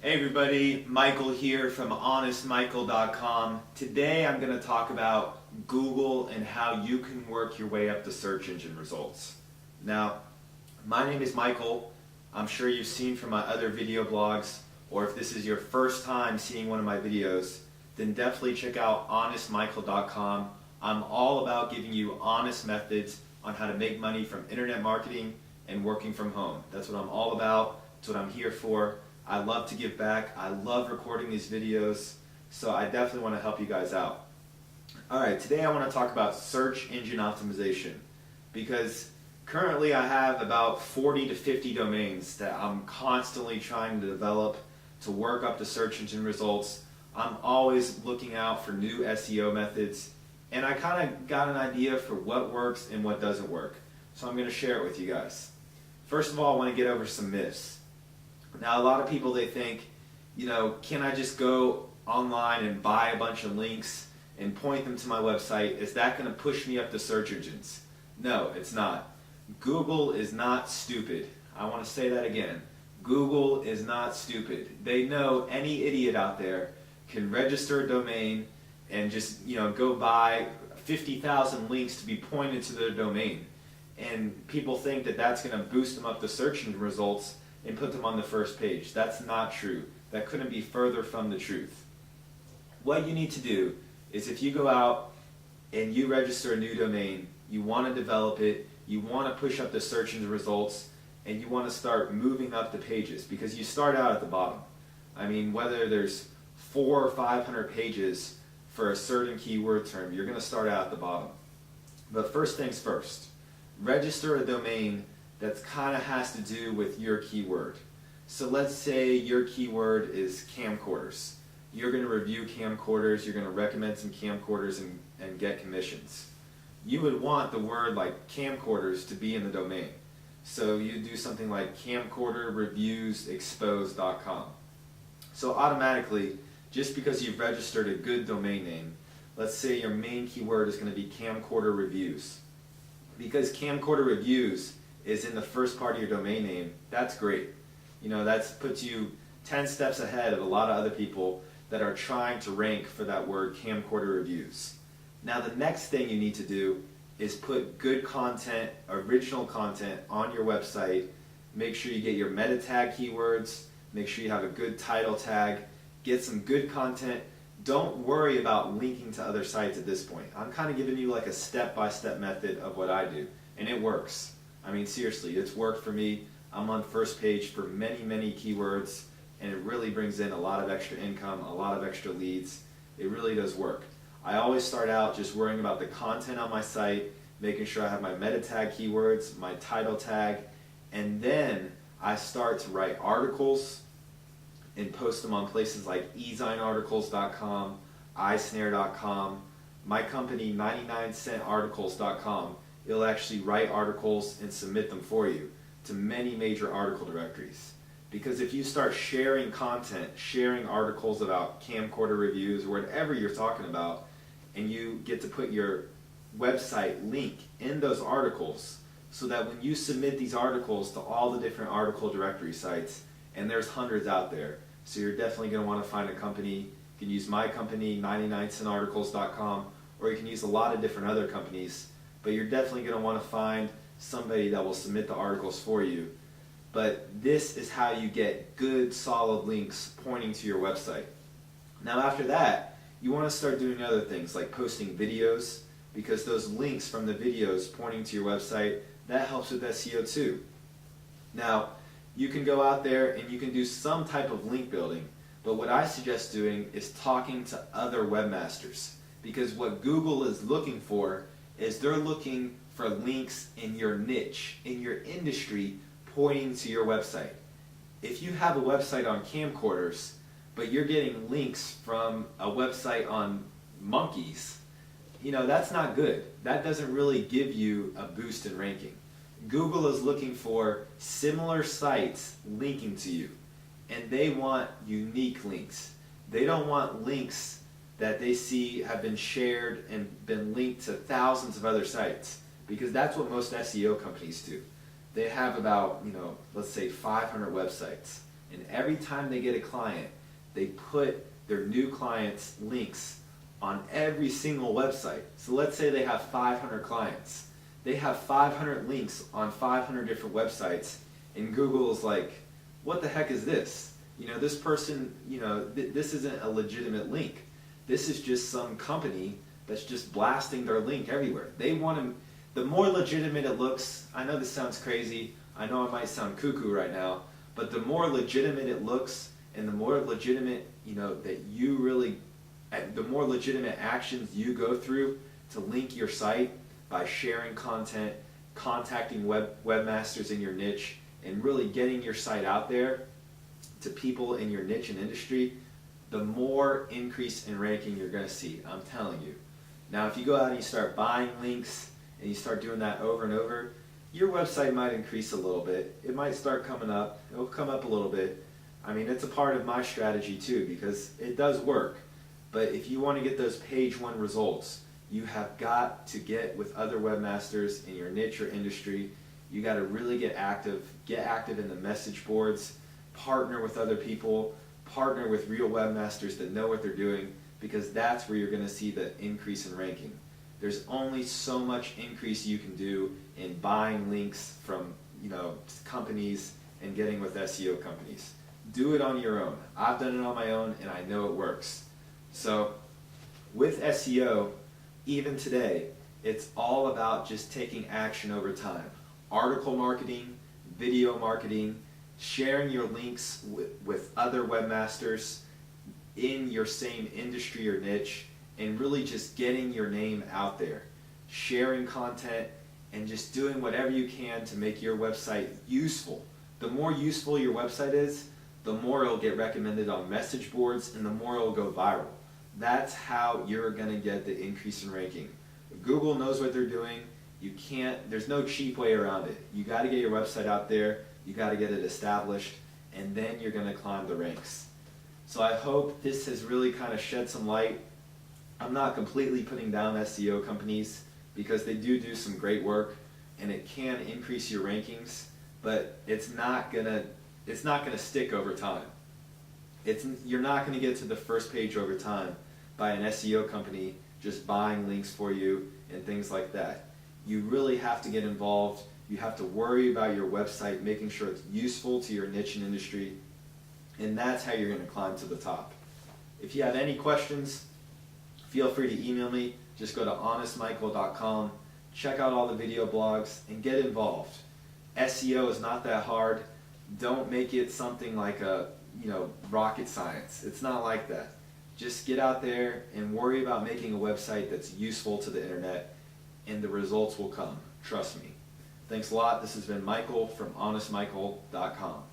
Hey everybody, Michael here from honestmichael.com. Today I'm going to talk about Google and how you can work your way up the search engine results. Now, my name is Michael. I'm sure you've seen from my other video blogs, or if this is your first time seeing one of my videos, then definitely check out honestmichael.com. I'm all about giving you honest methods on how to make money from internet marketing and working from home. That's what I'm all about. That's what I'm here for. I love to give back. I love recording these videos, so I definitely want to help you guys out. Alright, today I want to talk about search engine optimization, because currently I have about 40 to 50 domains that I'm constantly trying to develop to work up the search engine results. I'm always looking out for new SEO methods, and I kind of got an idea for what works and what doesn't work. So I'm going to share it with you guys. First of all, I want to get over some myths. Now, a lot of people, they think, can I just go online and buy a bunch of links and point them to my website? Is that going to push me up the search engines? No, it's not. Google is not stupid. I want to say that again. Google is not stupid. They know any idiot out there can register a domain and just go buy 50,000 links to be pointed to their domain. And people think that that's going to boost them up the search engine results and put them on the first page. That's not true. That couldn't be further from the truth. What you need to do is, if you go out and you register a new domain, you want to develop it, you want to push up the search engine results, and you want to start moving up the pages, because you start out at the bottom. I mean, whether there's 400 or 500 pages for a certain keyword term, you're going to start out at the bottom. But first things first, register a domain that kind of has to do with your keyword. So let's say your keyword is camcorders. You're going to review camcorders, you're going to recommend some camcorders and get commissions. You would want the word like camcorders to be in the domain. So you do something like camcorderreviewsexposed.com. So automatically, just because you've registered a good domain name, let's say your main keyword is going to be camcorder reviews. Because camcorder reviews is in the first part of your domain name, that's great. That puts you 10 steps ahead of a lot of other people that are trying to rank for that word camcorder reviews. Now the next thing you need to do is put good content, original content on your website. Make sure you get your meta tag keywords, make sure you have a good title tag, get some good content. Don't worry about linking to other sites at this point. I'm kind of giving you like a step-by-step method of what I do, and it works. I mean, seriously, it's worked for me. I'm on first page for many, many keywords, and it really brings in a lot of extra income, a lot of extra leads. It really does work. I always start out just worrying about the content on my site, making sure I have my meta tag keywords, my title tag, and then I start to write articles and post them on places like ezinearticles.com, isnare.com, my company 99centarticles.com. It'll actually write articles and submit them for you to many major article directories. Because if you start sharing content, sharing articles about camcorder reviews or whatever you're talking about, and you get to put your website link in those articles, so that when you submit these articles to all the different article directory sites, and there's hundreds out there, so you're definitely going to want to find a company. You can use my company, 99centarticles.com, or you can use a lot of different other companies, but you're definitely going to want to find somebody that will submit the articles for you. But this is how you get good, solid links pointing to your website. Now after that, you want to start doing other things like posting videos, because those links from the videos pointing to your website, that helps with SEO too. Now, you can go out there and you can do some type of link building, but what I suggest doing is talking to other webmasters, because what Google is looking for is they're looking for links in your niche, in your industry, pointing to your website. If you have a website on camcorders, but you're getting links from a website on monkeys, that's not good. That doesn't really give you a boost in ranking. Google is looking for similar sites linking to you, and they want unique links. They don't want links that they see have been shared and been linked to thousands of other sites, because that's what most SEO companies do. They have about, let's say 500 websites, And every time they get a client, they put their new clients' links on every single website. So let's say they have 500 clients. They have 500 links on 500 different websites, and Google is like, what the heck is this? You know, this person, you know, this isn't a legitimate link. This is just some company that's just blasting their link everywhere. They want to, the more legitimate it looks, I know this sounds crazy, I know I might sound cuckoo right now, but the more legitimate it looks, and the more legitimate, you know, that you really, the more legitimate actions you go through to link your site by sharing content, contacting webmasters in your niche, and really getting your site out there to people in your niche and industry, the more increase in ranking you're going to see. I'm telling you. Now, if you go out and you start buying links and you start doing that over and over, your website might increase a little bit. It might start coming up. It'll come up a little bit. I mean, it's a part of my strategy too, because it does work. But if you want to get those page one results, you have got to get with other webmasters in your niche or industry. You got to really get active in the message boards, partner with other people, partner with real webmasters that know what they're doing, because that's where you're going to see the increase in ranking. There's only so much increase you can do in buying links from, you know, companies and getting with SEO companies. Do it on your own. I've done it on my own and I know it works. So with SEO, even today, it's all about just taking action over time. Article marketing, video marketing, sharing your links with other webmasters in your same industry or niche, and really just getting your name out there. Sharing content and just doing whatever you can to make your website useful. The more useful your website is, the more it'll get recommended on message boards and the more it'll go viral. That's how you're going to get the increase in ranking. Google knows what they're doing. You can't, there's no cheap way around it. You got to get your website out there, you got to get it established, and then you're going to climb the ranks. So I hope this has really kind of shed some light. I'm not completely putting down SEO companies, because they do some great work and it can increase your rankings, but it's not gonna stick over time. You're not going to get to the first page over time by an SEO company just buying links for you and things like that. You really have to get involved. You have to worry about your website, making sure it's useful to your niche and industry, and that's how you're going to climb to the top. If you have any questions, feel free to email me. Just go to honestmichael.com, check out all the video blogs, and get involved. SEO is not that hard. Don't make it something like a, rocket science. It's not like that. Just get out there and worry about making a website that's useful to the internet, and the results will come. Trust me. Thanks a lot. This has been Michael from honestmichael.com.